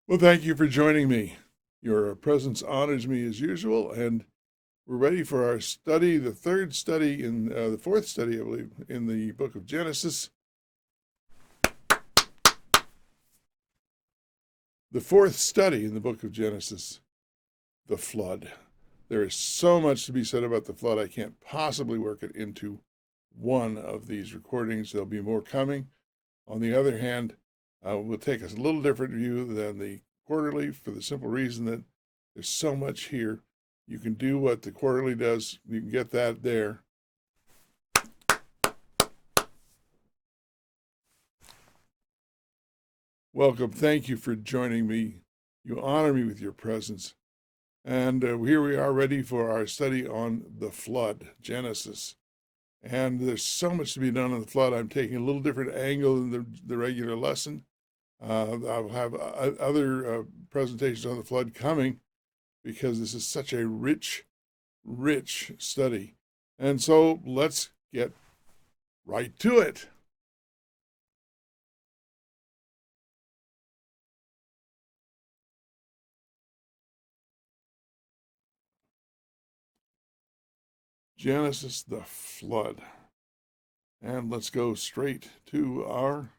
Well, thank you for joining me. Your presence honors me as usual, and we're ready for our study, the fourth study, I believe, in the book of Genesis. The fourth study in the book of Genesis, the flood. There is so much to be said about the flood, I can't possibly work it into one of these recordings. There'll be more coming. On the other hand, we'll take a little different view than the quarterly for the simple reason that there's so much here. You can do what the quarterly does. You can get that there. Welcome. Thank you for joining me. You honor me with your presence. And here we are ready for our study on the flood, Genesis. And there's so much to be done on the flood. I'm taking a little different angle than the regular lesson. I'll have other presentations on the flood coming because this is such a rich study. And so let's get right to it. Genesis, the flood. And let's go straight to our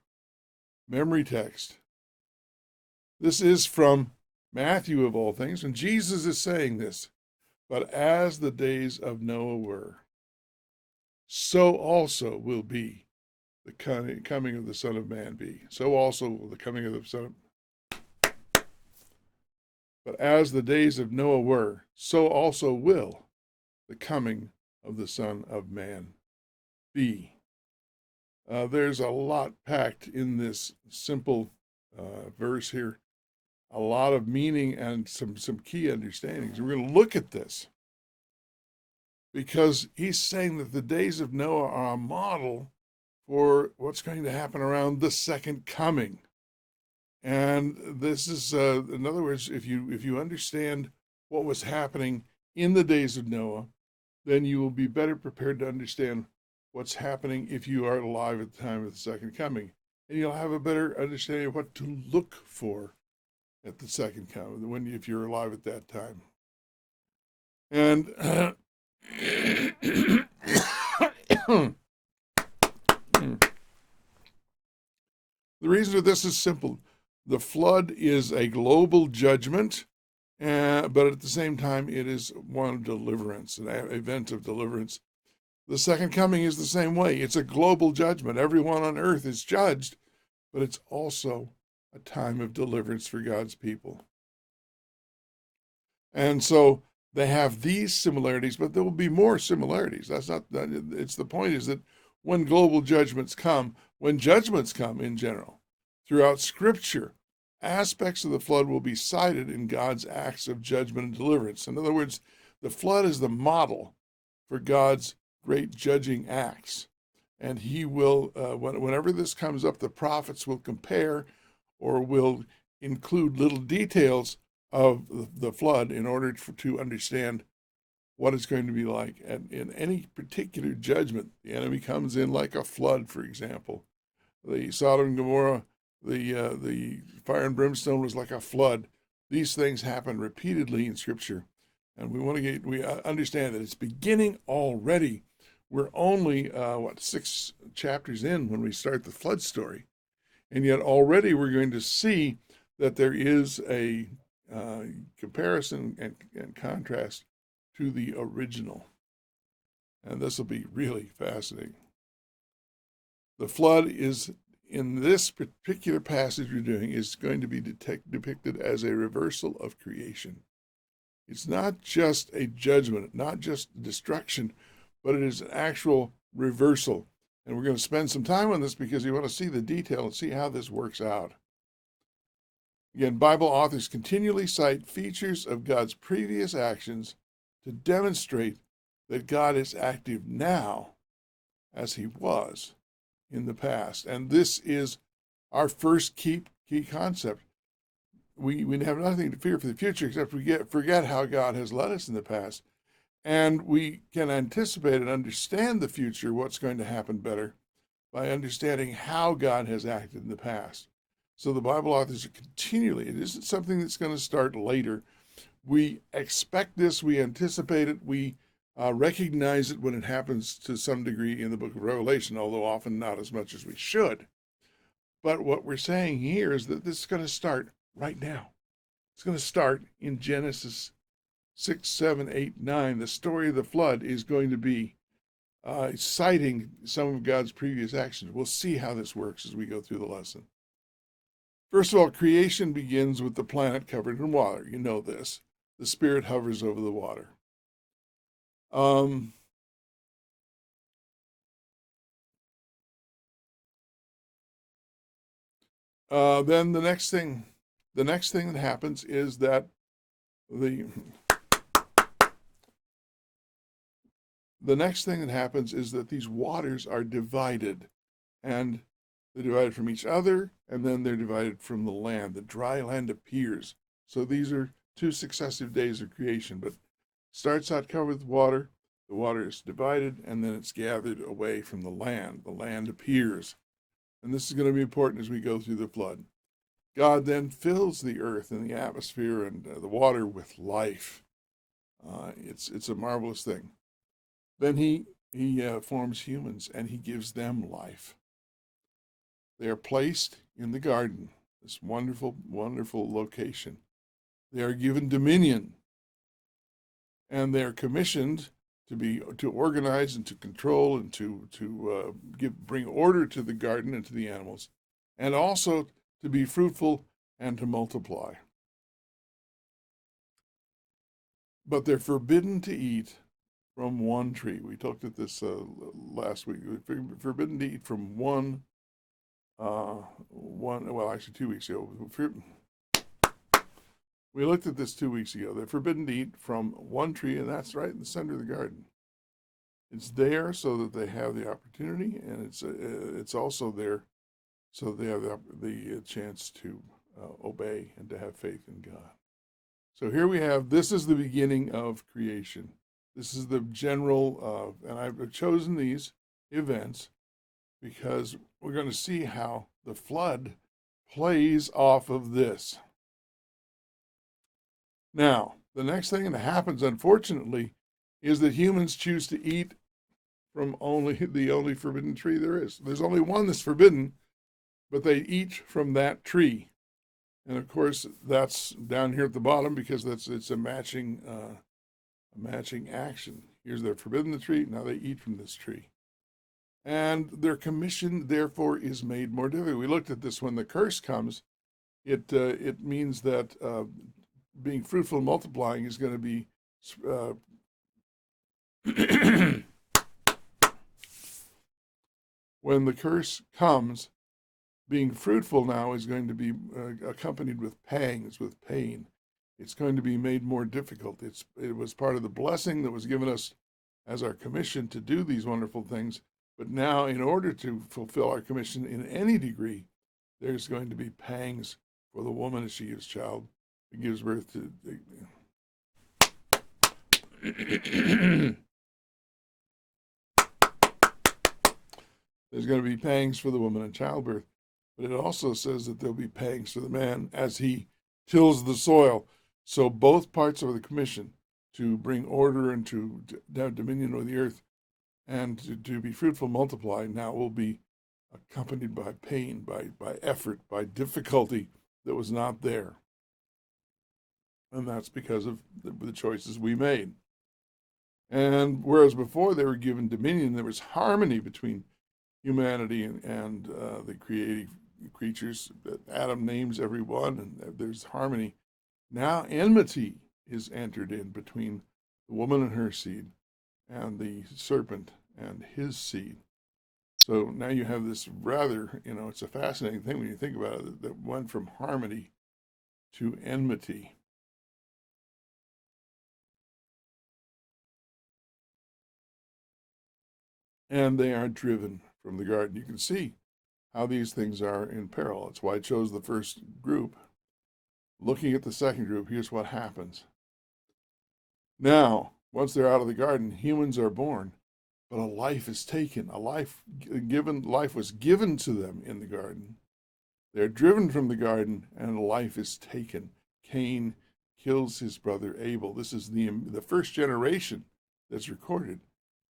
memory text. This is from Matthew, of all things, and Jesus is saying this. But as the days of Noah were, so also will be the coming of the Son of Man be. So also will the coming of the Son of... But as the days of Noah were, so also will the coming of the Son of Man be. There's a lot packed in this simple verse here, a lot of meaning and some key understandings. We're going to look at this because he's saying that the days of Noah are a model for what's going to happen around the second coming. And this is, in other words, if you understand what was happening in the days of Noah, then you will be better prepared to understand what's happening if you are alive at the time of the second coming. And you'll have a better understanding of what to look for at the second coming if you're alive at that time. And the reason for this is simple. The flood is a global judgment, but at the same time, it is one of deliverance, an event of deliverance. The second coming is the same way. It's a global judgment. Everyone on earth is judged, but it's also a time of deliverance for God's people. And so they have these similarities, but there will be more similarities. It's the point is that when global judgments come, when judgments come in general, throughout Scripture, aspects of the flood will be cited in God's acts of judgment and deliverance. In other words, the flood is the model for God's great judging acts. And he will, whenever this comes up, the prophets will compare or will include little details of the flood in order to understand what it's going to be like. And in any particular judgment, the enemy comes in like a flood, for example. The Sodom and Gomorrah, the fire and brimstone was like a flood. These things happen repeatedly in Scripture. And we understand that it's beginning already. We're only, 6 chapters in when we start the flood story. And yet already we're going to see that there is a comparison and contrast to the original. And this will be really fascinating. The flood is, in this particular passage we're doing, is going to be depicted as a reversal of creation. It's not just a judgment, not just destruction, but it is an actual reversal. And we're going to spend some time on this because you want to see the detail and see how this works out. Again, Bible authors continually cite features of God's previous actions to demonstrate that God is active now as he was in the past. And this is our first key concept. We have nothing to fear for the future except forget how God has led us in the past. And we can anticipate and understand the future, what's going to happen better, by understanding how God has acted in the past. So the Bible authors are continually, it isn't something that's going to start later. We expect this, we anticipate it, we recognize it when it happens to some degree in the book of Revelation, although often not as much as we should. But what we're saying here is that this is going to start right now. It's going to start in Genesis 6, 7, 8, 9. The story of the flood is going to be citing some of God's previous actions. We'll see how this works as we go through the lesson. First of all, creation begins with the planet covered in water. You know this. The Spirit hovers over the water. Then the next thing that happens is that the next thing that happens is that these waters are divided, and they're divided from each other, and then they're divided from the land. The dry land appears. So these are 2 successive days of creation, but starts out covered with water. The water is divided, and then it's gathered away from the land. The land appears. And this is going to be important as we go through the flood. God then fills the earth and the atmosphere and the water with life. It's a marvelous thing. Then he forms humans, and he gives them life. They are placed in the garden, this wonderful, wonderful location. They are given dominion, and they are commissioned to organize and to control and to bring order to the garden and to the animals, and also to be fruitful and to multiply. But they're forbidden to eat from one tree. We talked at this last week. Forbidden to eat from one, well, actually 2 weeks ago. We looked at this 2 weeks ago. They're forbidden to eat from one tree, and that's right in the center of the garden. It's there so that they have the opportunity, and it's also there so they have the chance to obey and to have faith in God. So here we have, this is the beginning of creation. This is the general, and I've chosen these events because we're going to see how the flood plays off of this. Now, the next thing that happens, unfortunately, is that humans choose to eat from the only forbidden tree there is. There's only one that's forbidden, but they eat from that tree. And of course, that's down here at the bottom because it's a matching action. Here's they're forbidden the tree, now they eat from this tree. And their commission, therefore, is made more difficult. We looked at this when the curse comes. It means that being fruitful and multiplying is going to be when the curse comes, being fruitful now is going to be accompanied with pangs, with pain. It's going to be made more difficult. It was part of the blessing that was given us as our commission to do these wonderful things. But now, in order to fulfill our commission in any degree, there's going to be pangs for the woman as she gives child, and gives birth to. There's going to be pangs for the woman in childbirth, but it also says that there'll be pangs for the man as he tills the soil. So both parts of the commission, to bring order and to have dominion over the earth and to be fruitful, multiply, now will be accompanied by pain, by effort, by difficulty that was not there. And that's because of the choices we made. And whereas before they were given dominion, there was harmony between humanity and the creative creatures. Adam names everyone, and there's harmony. Now enmity is entered in between the woman and her seed and the serpent and his seed. So now you have this rather, it's a fascinating thing when you think about it, that went from harmony to enmity. And they are driven from the garden. You can see how these things are in parallel. That's why I chose the first group. Looking at the second group, here's what happens. Now, once they're out of the garden, humans are born, but a life is taken. Life was given to them in the garden, They're driven from the garden, and life is taken. Cain kills his brother Abel. This is the first generation that's recorded,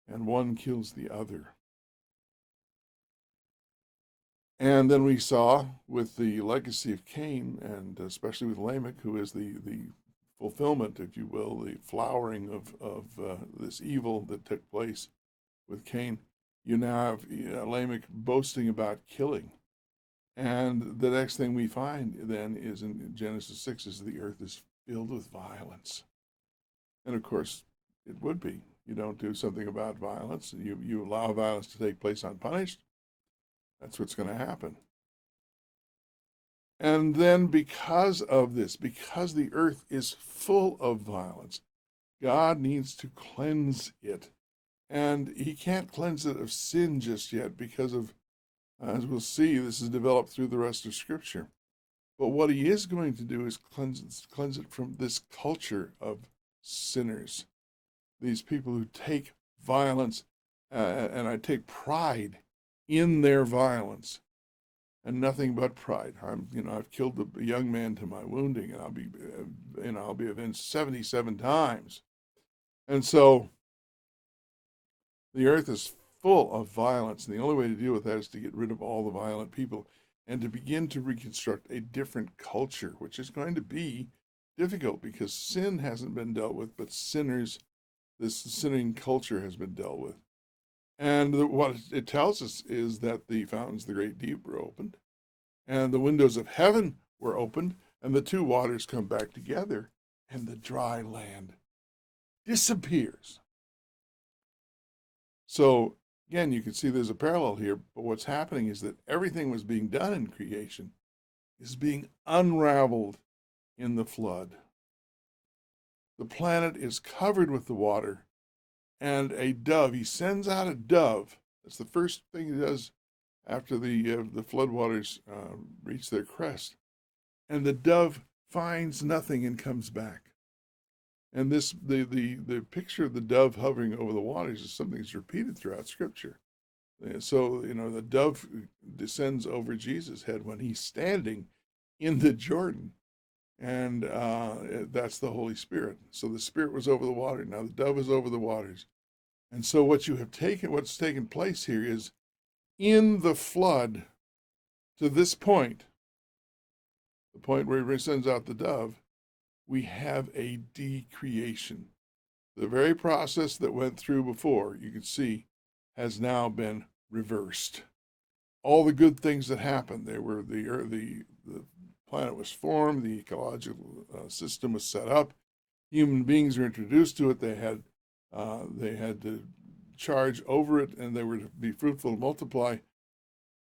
and one kills the other. And then we saw with the legacy of Cain, and especially with Lamech, who is the fulfillment, if you will, the flowering of this evil that took place with Cain. You now have Lamech boasting about killing. And the next thing we find then is in Genesis 6 is the earth is filled with violence. And of course, it would be. You don't do something about violence, you allow violence to take place unpunished, that's what's going to happen. And then because of this, because the earth is full of violence, God needs to cleanse it. And he can't cleanse it of sin just yet because of, as we'll see, this is developed through the rest of Scripture. But what he is going to do is cleanse it from this culture of sinners, these people who take violence, and I take pride in their violence, and nothing but pride. I've killed a young man to my wounding, and I'll be avenged 77 times. And so the earth is full of violence, and the only way to deal with that is to get rid of all the violent people and to begin to reconstruct a different culture, which is going to be difficult because sin hasn't been dealt with, but sinners, this sinning culture has been dealt with. And what it tells us is that the fountains of the great deep were opened, and the windows of heaven were opened, and the two waters come back together, and the dry land disappears. So again, you can see there's a parallel here, but what's happening is that everything was being done in creation is being unraveled in the flood. The planet is covered with the water, and a dove, he sends out a dove. That's the first thing he does after the floodwaters reach their crest. And the dove finds nothing and comes back. And this the picture of the dove hovering over the waters is something that's repeated throughout Scripture. So, the dove descends over Jesus' head when he's standing in the Jordan. And that's the Holy Spirit. So the Spirit was over the water. Now the dove is over the waters. And so what's taken place here is in the flood to this point, the point where he sends out the dove, we have a decreation. The very process that went through before, you can see, has now been reversed. All the good things that happened, the planet was formed, the ecological system was set up, human beings were introduced to it, they had to charge over it, and they were to be fruitful and multiply.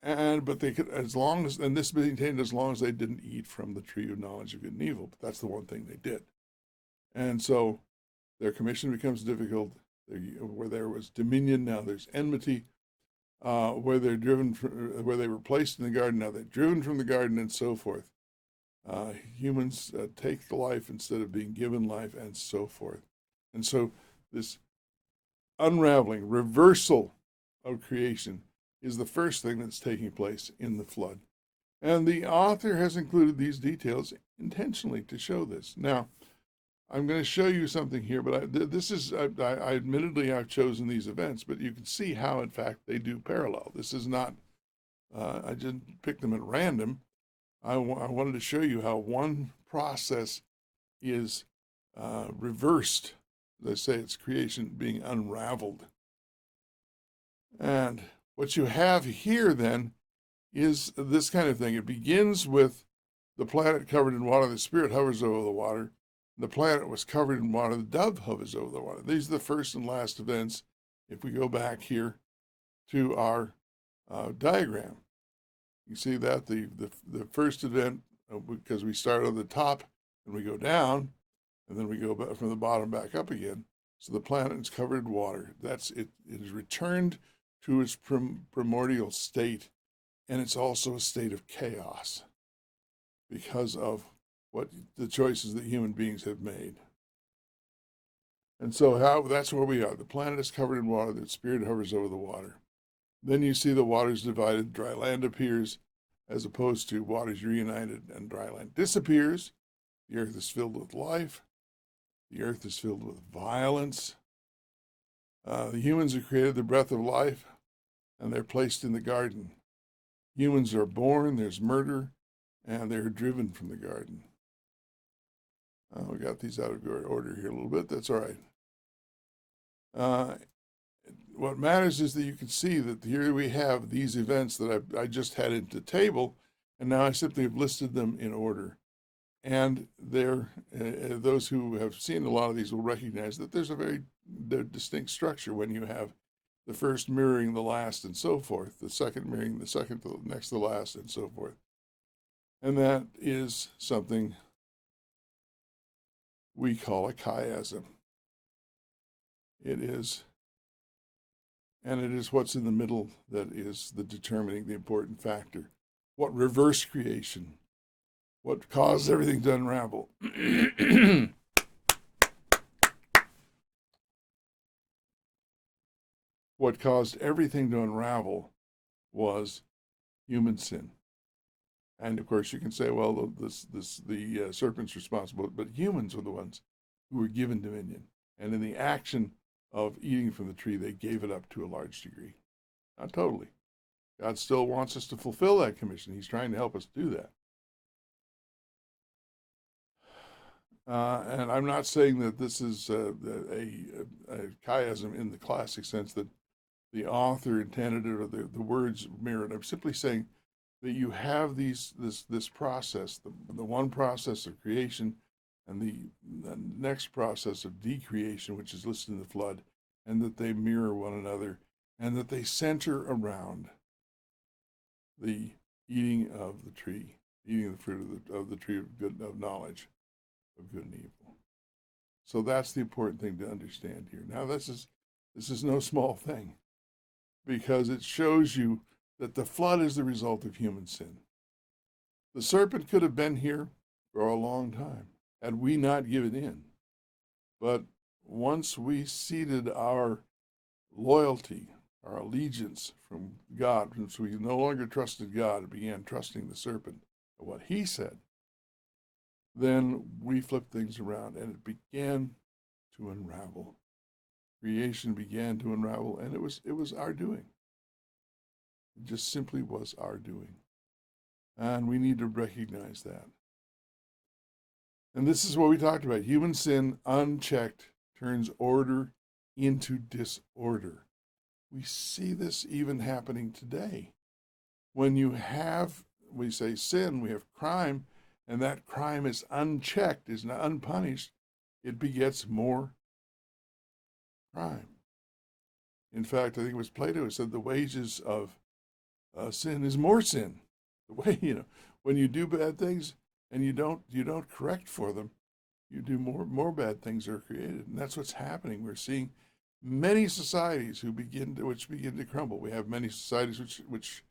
But they could, and this maintained as long as they didn't eat from the tree of knowledge of good and evil. But that's the one thing they did. And so their commission becomes difficult. Where there was dominion, now there's enmity. Where they were placed in the garden, now they're driven from the garden, and so forth. Humans take the life instead of being given life, and so forth. And so this unraveling, reversal of creation is the first thing that's taking place in the flood. And the author has included these details intentionally to show this. Now, I'm going to show you something here, but I admittedly, I've chosen these events, but you can see how, in fact, they do parallel. This is not, I didn't pick them at random. I wanted to show you how one process is reversed. They say it's creation being unraveled. And what you have here then is this kind of thing. It begins with the planet covered in water. The Spirit hovers over the water. The planet was covered in water. The dove hovers over the water. These are the first and last events. If we go back here to our diagram, you see that the first event, because we start on the top and we go down, and then we go back from the bottom back up again. So the planet is covered in water. That's it. It is returned to its primordial state, and it's also a state of chaos because of what the choices that human beings have made. And so that's where we are. The planet is covered in water. The Spirit hovers over the water. Then you see the waters divided. Dry land appears, as opposed to waters reunited and dry land disappears. The earth is filled with life. The earth is filled with violence. The humans are created the breath of life, and they're placed in the garden. Humans are born, there's murder, and they're driven from the garden. We got these out of order here a little bit. That's all right. What matters is that you can see that here we have these events that I just had into the table, and now I simply have listed them in order. And those who have seen a lot of these will recognize that there's a very distinct structure when you have the first mirroring the last and so forth, the second mirroring the second to next to the last and so forth. And that is something we call a chiasm. It is what's in the middle that is the important factor. What reverse creation? What caused everything to unravel? What caused everything to unravel was human sin. And of course, you can say, well, the serpent's responsible, but humans were the ones who were given dominion. And in the action of eating from the tree, they gave it up to a large degree. Not totally. God still wants us to fulfill that commission. He's trying to help us do that. And I'm not saying that this is a chiasm in the classic sense that the author intended it or the words mirrored. I'm simply saying that you have this process, the one process of creation and the next process of decreation, which is listed in the flood, and that they mirror one another, and that they center around the eating of the tree, eating the fruit of the tree of knowledge of good and evil. So that's the important thing to understand here. Now, this is no small thing, because it shows you that the flood is the result of human sin. The serpent could have been here for a long time had we not given in. But once we ceded our loyalty, our allegiance from God, since we no longer trusted God and began trusting the serpent and what he said, then we flipped things around and it began to unravel. Creation began to unravel, and it was our doing. It just simply was our doing. And we need to recognize that. And this is what we talked about. Human sin, unchecked, turns order into disorder. We see this even happening today. When you have, we say sin, we have crime, and that crime is unchecked, is not unpunished, it begets more crime. In fact, I think it was Plato who said the wages of sin is more sin. The way, when you do bad things and you don't correct for them, you do more bad things are created, and that's what's happening. We're seeing many societies which begin to crumble. We have many societies which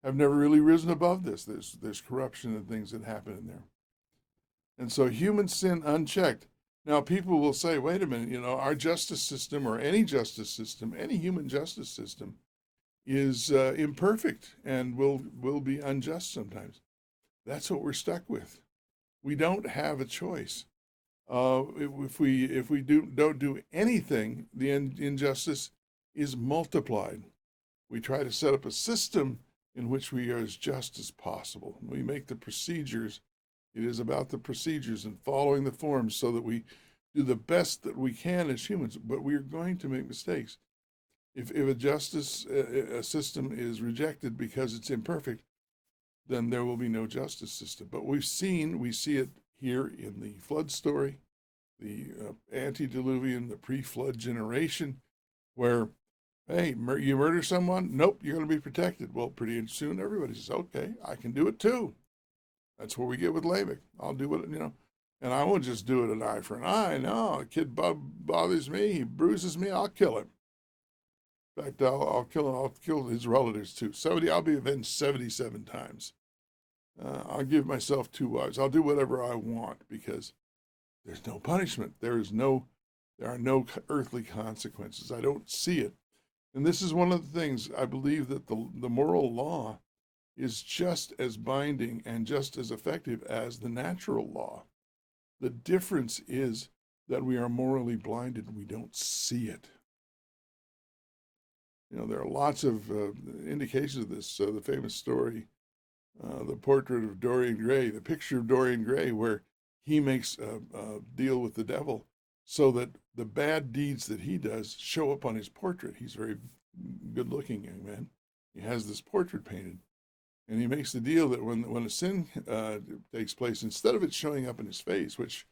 have never really risen above this. There's corruption and things that happen in there, and so human sin unchecked. Now people will say, wait a minute, our justice system or any justice system, any human justice system, is imperfect and will be unjust sometimes. That's what we're stuck with. We don't have a choice. If we don't do anything, the injustice is multiplied. We try to set up a system in which we are as just as possible. We make the procedures. It is about the procedures and following the forms so that we do the best that we can as humans, but we are going to make mistakes. If a justice system is rejected because it's imperfect, then there will be no justice system. But we see it here in the flood story, the antediluvian, the pre-flood generation, where, hey, you murder someone? Nope, you're going to be protected. Well, pretty soon everybody says, okay, I can do it too. That's where we get with Lamech. I'll do it, and I won't just do it an eye for an eye. No, a kid bothers me, he bruises me, I'll kill him. In fact, I'll kill his relatives too. I'll be avenged 77 times. I'll give myself 2 wives. I'll do whatever I want because there's no punishment. There are no earthly consequences. I don't see it. And this is one of the things I believe that the moral law is just as binding and just as effective as the natural law. The difference is that we are morally blinded and we don't see it. There are lots of indications of this. The famous story, the portrait of Dorian Gray, the picture of Dorian Gray, where he makes a deal with the devil so that the bad deeds that he does show up on his portrait. He's a very good-looking young man. He has this portrait painted. And he makes the deal that when a sin takes place, instead of it showing up in his face, which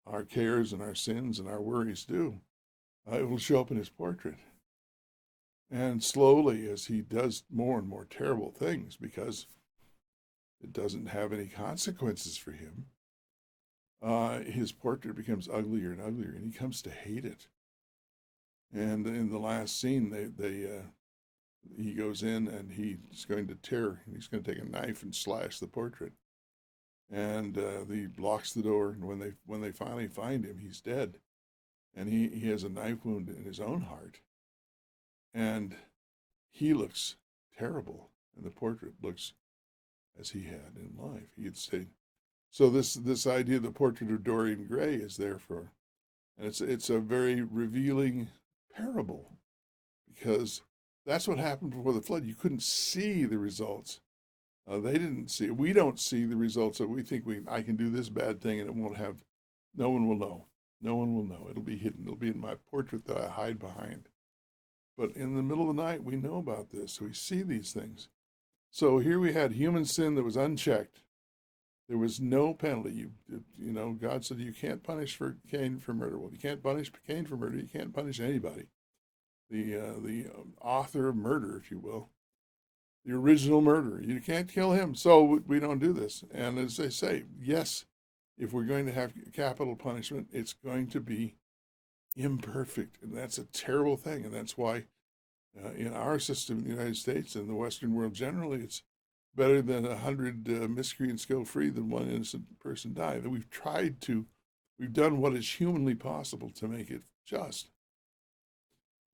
our cares and our sins and our worries do, it will show up in his portrait. And slowly, as he does more and more terrible things, because it doesn't have any consequences for him, his portrait becomes uglier and uglier, and he comes to hate it. And in the last scene, he goes in and he's going to take a knife and slash the portrait. And he locks the door, and when they finally find him, he's dead. And he has a knife wound in his own heart. And he looks terrible, and the portrait looks as he had in life. He had stayed. So this idea of the portrait of Dorian Gray is and it's a very revealing parable, because that's what happened before the flood. You couldn't see the results. They didn't see it. We don't see the results. So we think I can do this bad thing and no one will know. No one will know. It'll be hidden. It'll be in my portrait that I hide behind. But in the middle of the night, we know about this. We see these things. So here we had human sin that was unchecked. There was no penalty. God said you can't punish Cain for murder. Well, you can't punish Cain for murder. You can't punish anybody. The author of murder, if you will, the original murderer. You can't kill him. So we don't do this. And as they say, yes, if we're going to have capital punishment, it's going to be imperfect. And that's a terrible thing. And that's why in our system in the United States and the Western world generally, it's better than 100 miscreants go free than one innocent person die. That we've done what is humanly possible to make it just.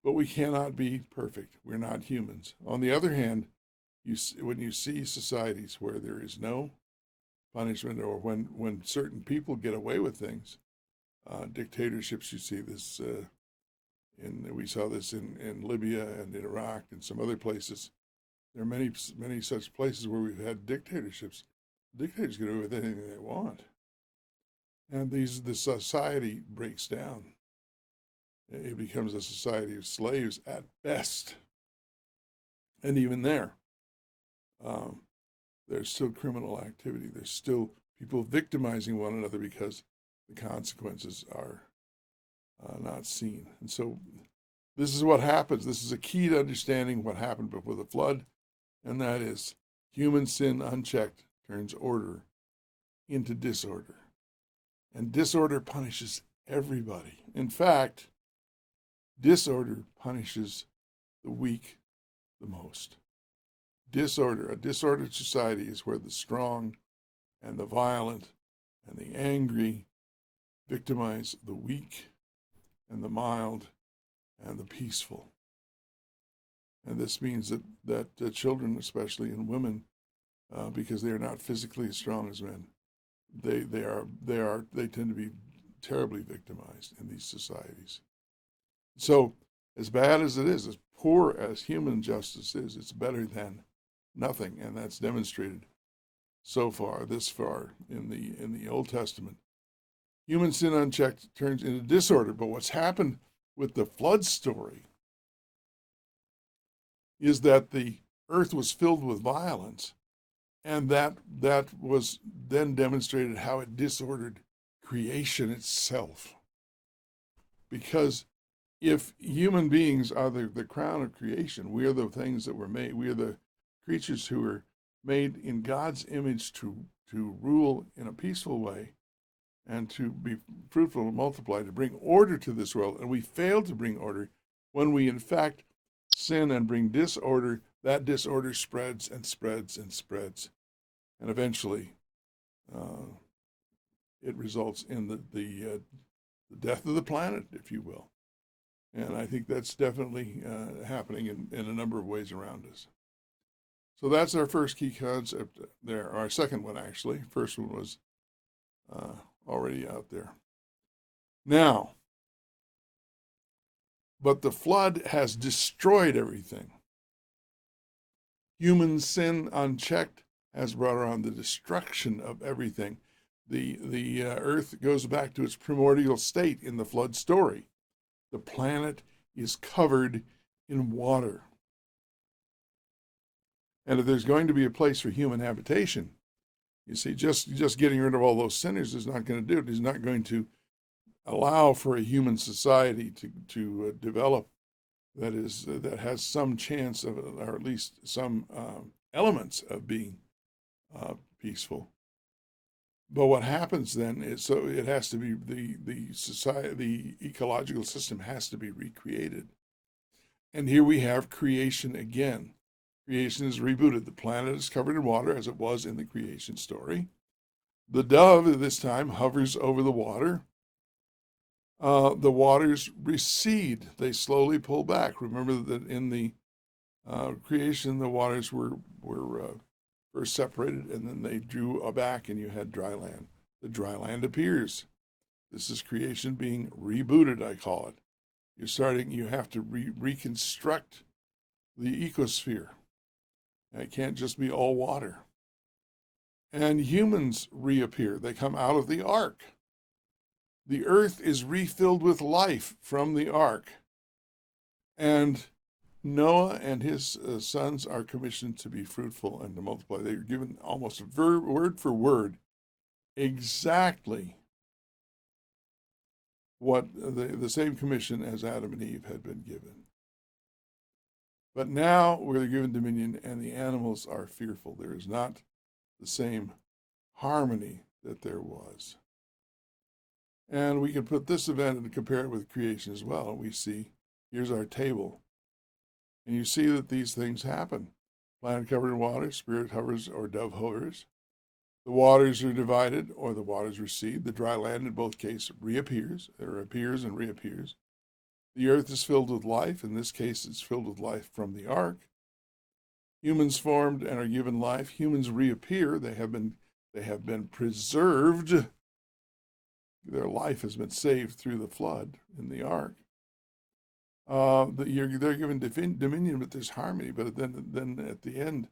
But we cannot be perfect. We're not humans. On the other hand, when you see societies where there is no punishment, or when certain people get away with things, dictatorships, you see this, we saw this in Libya and in Iraq and some other places. There are many such places where we've had dictatorships. Dictators get away with anything they want. And the society breaks down. It becomes a society of slaves at best. And even there, there's still criminal activity. There's still people victimizing one another because the consequences are not seen. And so this is what happens. This is a key to understanding what happened before the flood, and that is human sin unchecked turns order into disorder. And disorder punishes everybody. In fact, disorder punishes the weak the most. A disordered society is where the strong and the violent and the angry victimize the weak and the mild and the peaceful. And this means that children, especially, and women, because they are not physically as strong as men, they tend to be terribly victimized in these societies. So, as bad as it is, as poor as human justice is, it's better than nothing, and that's demonstrated this far in the Old Testament. Human sin unchecked turns into disorder, but what's happened with the flood story is that the earth was filled with violence, and that was then demonstrated how it disordered creation itself. Because if human beings are the crown of creation, we are the things that were made, we are the creatures who were made in God's image to rule in a peaceful way and to be fruitful and multiply, to bring order to this world. And we fail to bring order when we, in fact, sin and bring disorder. That disorder spreads and spreads and spreads. And eventually, it results in the death of the planet, if you will. And I think that's definitely happening in a number of ways around us. So that's our first key concept there, or our second one actually. First one was already out there. Now, but the flood has destroyed everything. Human sin unchecked has brought around the destruction of everything. The earth goes back to its primordial state in the flood story. The planet is covered in water. And if there's going to be a place for human habitation, you see, just getting rid of all those sinners is not going to do it. It's not going to allow for a human society to develop that has some chance of, or at least some elements of being peaceful. But what happens then is, so it has to be the society, the ecological system has to be recreated. And here we have creation again. Creation is rebooted. The planet is covered in water as it was in the creation story. The dove at this time hovers over the water. The waters recede. They slowly pull back. Remember that in the creation, the waters were first separated, and then they drew back, and you had dry land. The dry land appears. This is creation being rebooted, I call it. You have to reconstruct the ecosphere. It can't just be all water. And humans reappear. They come out of the ark. The earth is refilled with life from the ark. And Noah and his sons are commissioned to be fruitful and to multiply. They are given almost word for word exactly what the same commission as Adam and Eve had been given. But now we're given dominion, and the animals are fearful. There is not the same harmony that there was. And we can put this event and compare it with creation as well. We see, here's our table. And you see that these things happen. Planet covered in water, spirit hovers or dove hovers. The waters are divided or the waters recede. The dry land in both cases reappears, or appears and reappears. The earth is filled with life. In this case, it's filled with life from the ark. Humans formed and are given life. Humans reappear. They have been preserved. Their life has been saved through the flood in the ark. They're given dominion, but there's harmony. But then at the end,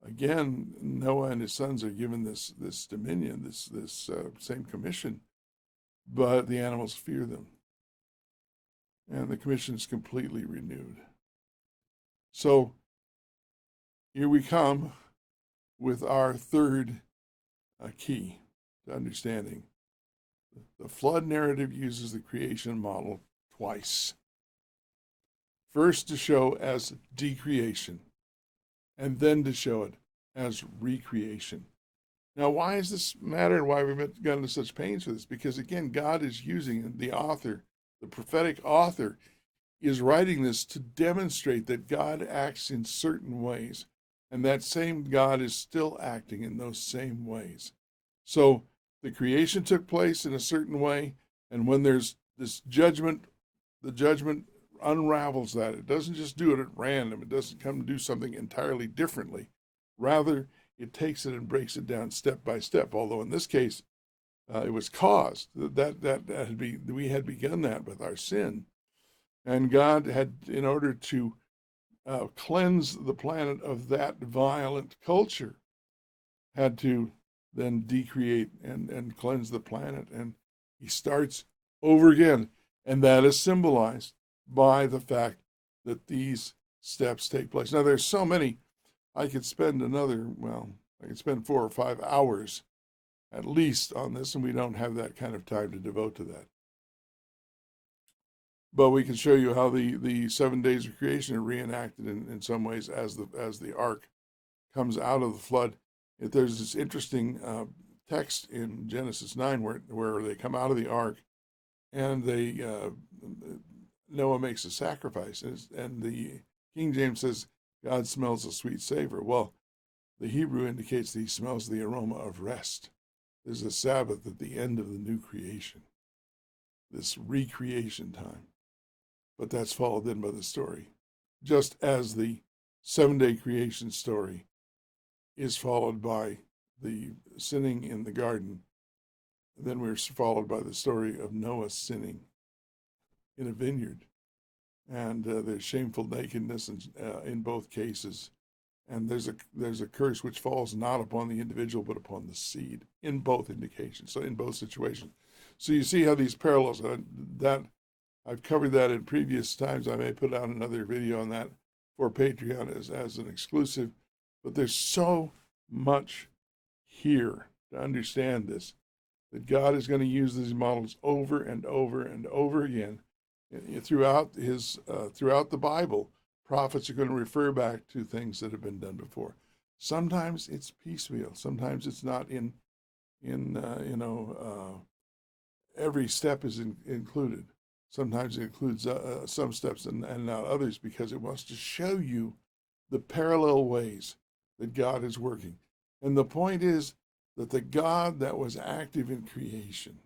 again, Noah and his sons are given this dominion, this same commission, but the animals fear them. And the commission is completely renewed. So here we come with our third key to understanding. The flood narrative uses the creation model twice. First to show as decreation, and then to show it as recreation. Now, why does this matter and why we've gone to such pains for this? Because again, God is using the author. The prophetic author is writing this to demonstrate that God acts in certain ways, and that same God is still acting in those same ways. So the creation took place in a certain way, and when there's this judgment, the judgment unravels that. It doesn't just do it at random. It doesn't come and do something entirely differently. Rather, it takes it and breaks it down step by step, although in this case, it was caused. We had begun that with our sin. And God had, in order to cleanse the planet of that violent culture, had to then decreate and cleanse the planet. And he starts over again. And that is symbolized by the fact that these steps take place. Now, there's so many. I could spend 4 or 5 hours at least on this, and we don't have that kind of time to devote to that. But we can show you how the 7 days of creation are reenacted in some ways as the ark comes out of the flood. There's this interesting text in Genesis 9 where they come out of the ark, and Noah makes a sacrifice, and the King James says God smells a sweet savor. Well, the Hebrew indicates that he smells the aroma of rest. There's a Sabbath at the end of the new creation, this recreation time. But that's followed then by the story. Just as the 7-day creation story is followed by the sinning in the garden. Then we're followed by the story of Noah sinning in a vineyard. And there's shameful nakedness in both cases. And there's a curse which falls not upon the individual but upon the seed in both indications. So in both situations. So you see how these parallels that I've covered that in previous times. I may put out another video on that for Patreon as an exclusive. But there's so much here to understand this, that God is going to use these models over and over and over again throughout the Bible. Prophets are going to refer back to things that have been done before. Sometimes it's piecemeal. Sometimes it's not in every step is included. Sometimes it includes some steps and not others, because it wants to show you the parallel ways that God is working. And the point is that the God that was active in creation,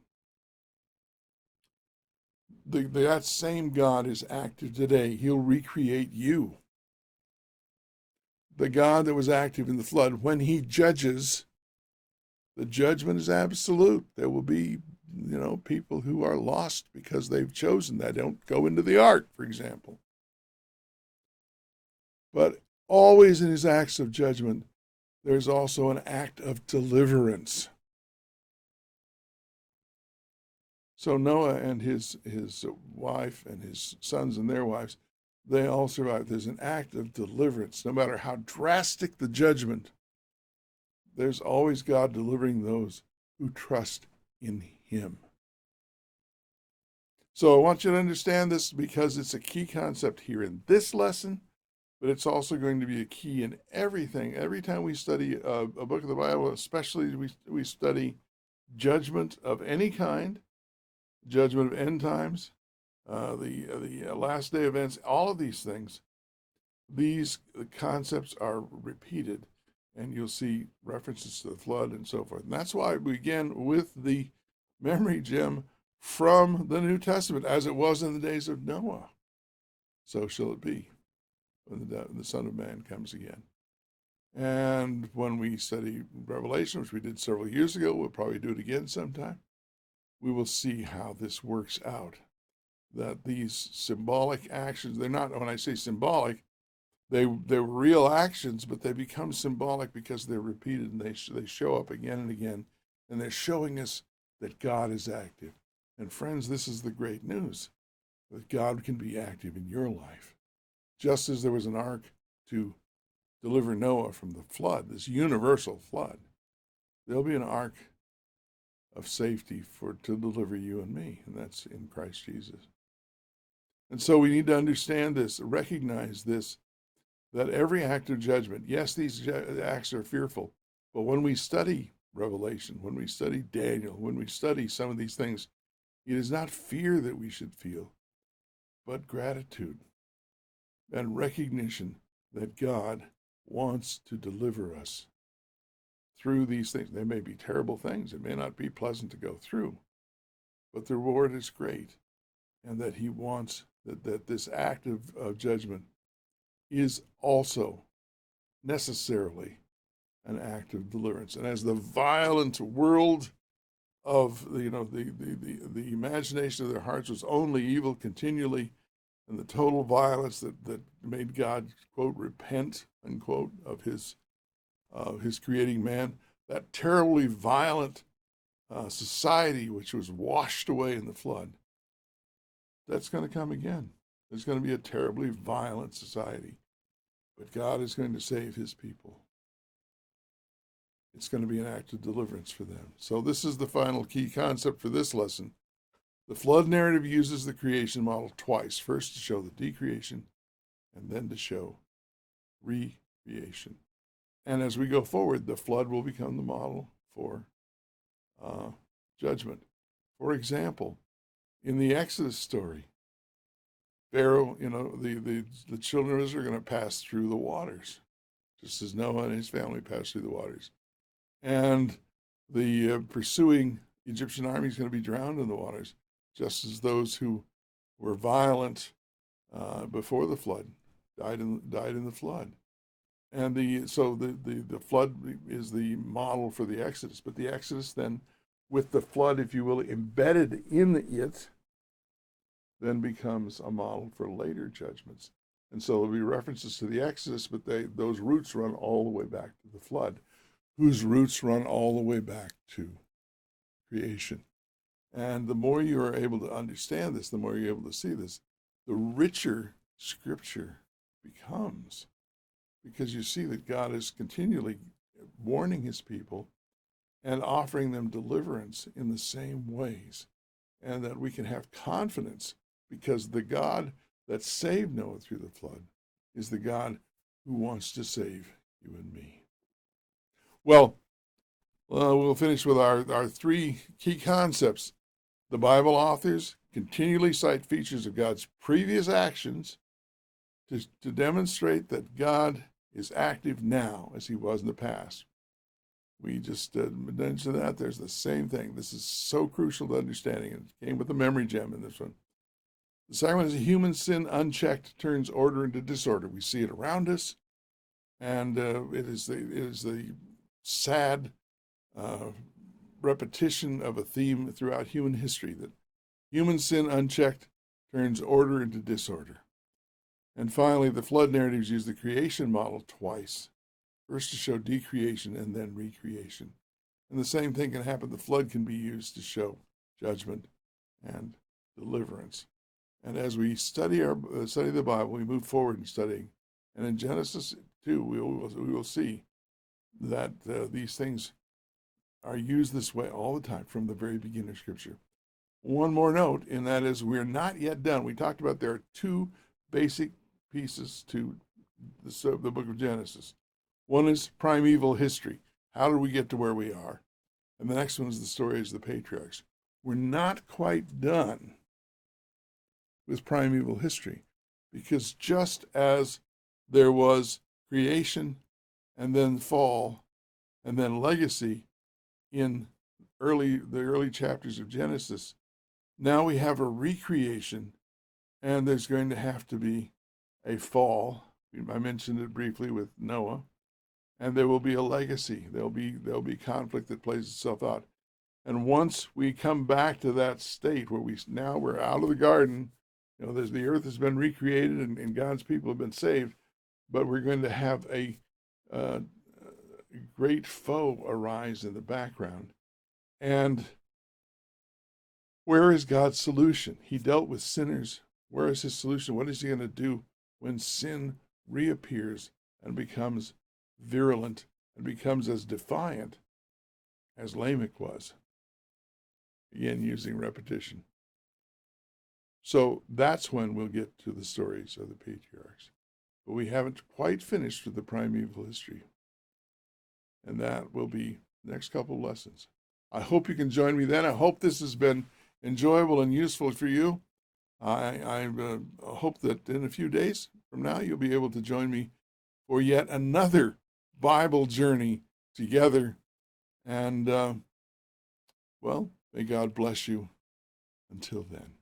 that same God is active today. He'll recreate you. The God that was active in the flood, when he judges, the judgment is absolute. There will be, people who are lost because they've chosen that. Don't go into the ark, for example. But always in his acts of judgment, there's also an act of deliverance. So Noah and his wife and his sons and their wives, they all survived. There's an act of deliverance. No matter how drastic the judgment, there's always God delivering those who trust in him. So I want you to understand this, because it's a key concept here in this lesson, but it's also going to be a key in everything. Every time we study a book of the Bible, especially we study judgment of any kind, judgment of end times, the last day events, all of these things, these concepts are repeated, and you'll see references to the flood and so forth. And that's why we begin with the memory gem from the New Testament, as it was in the days of Noah. So shall it be when the Son of Man comes again. And when we study Revelation, which we did several years ago, we'll probably do it again sometime, we will see how this works out. That these symbolic actions, they're not, when I say symbolic, they're real actions, but they become symbolic because they're repeated, and they show up again and again, and they're showing us that God is active. And friends, this is the great news, that God can be active in your life. Just as there was an ark to deliver Noah from the flood, this universal flood, there'll be an ark of safety to deliver you and me, and that's in Christ Jesus. And so we need to understand this, recognize this, that every act of judgment, yes, these acts are fearful, but when we study Revelation, when we study Daniel, when we study some of these things, it is not fear that we should feel, but gratitude and recognition that God wants to deliver us through these things. They may be terrible things. It may not be pleasant to go through, but the reward is great, and that he wants that this act of judgment is also necessarily an act of deliverance. And as the violent world of the imagination of their hearts was only evil continually, and the total violence that made God, quote, repent, unquote, of his creating man, that terribly violent society which was washed away in the flood, that's going to come again. There's going to be a terribly violent society, but God is going to save his people. It's going to be an act of deliverance for them. So this is the final key concept for this lesson. The flood narrative uses the creation model twice, first to show the decreation, and then to show recreation. And as we go forward, the flood will become the model for judgment. For example, in the Exodus story, Pharaoh, the children of Israel are going to pass through the waters, just as Noah and his family passed through the waters. And the pursuing Egyptian army is going to be drowned in the waters, just as those who were violent before the flood died in the flood. the flood is the model for the Exodus, but the Exodus then, with the flood, if you will, embedded in it, then becomes a model for later judgments. And so there'll be references to the Exodus, but those roots run all the way back to the flood, whose roots run all the way back to creation. And the more you are able to understand this, the more you're able to see this, the richer Scripture becomes, because you see that God is continually warning his people and offering them deliverance in the same ways, and that we can have confidence because the God that saved Noah through the flood is the God who wants to save you and me. Well, we'll finish with our three key concepts. The Bible authors continually cite features of God's previous actions to demonstrate that God is active now as he was in the past. We just mentioned that. There's the same thing. This is so crucial to understanding. It came with the memory gem in this one. The second one is human sin unchecked turns order into disorder. We see it around us, and it is the sad repetition of a theme throughout human history, that human sin unchecked turns order into disorder. And finally, the flood narratives use the creation model twice, first to show decreation and then recreation. And the same thing can happen. The flood can be used to show judgment and deliverance. And as we study the Bible, we move forward in studying. And in Genesis 2, we will see that these things are used this way all the time from the very beginning of Scripture. One more note, and that is we're not yet done. We talked about there are two basic pieces to the book of Genesis. One is primeval history. How did we get to where we are? And the next one is the stories of the patriarchs. We're not quite done with primeval history, because just as there was creation and then fall and then legacy in the early chapters of Genesis, now we have a recreation, and there's going to have to be a fall. I mentioned it briefly with Noah, and there will be a legacy. There'll be conflict that plays itself out. And once we come back to that state where we're out of the garden, the earth has been recreated and God's people have been saved, but we're going to have a great foe arise in the background. And where is God's solution? He dealt with sinners. Where is his solution? What is he going to do when sin reappears and becomes virulent and becomes as defiant as Lamech was? Again, using repetition. So that's when we'll get to the stories of the patriarchs. But we haven't quite finished with the primeval history. And that will be the next couple of lessons. I hope you can join me then. I hope this has been enjoyable and useful for you. I hope that in a few days from now, you'll be able to join me for yet another Bible journey together. And, well, may God bless you until then.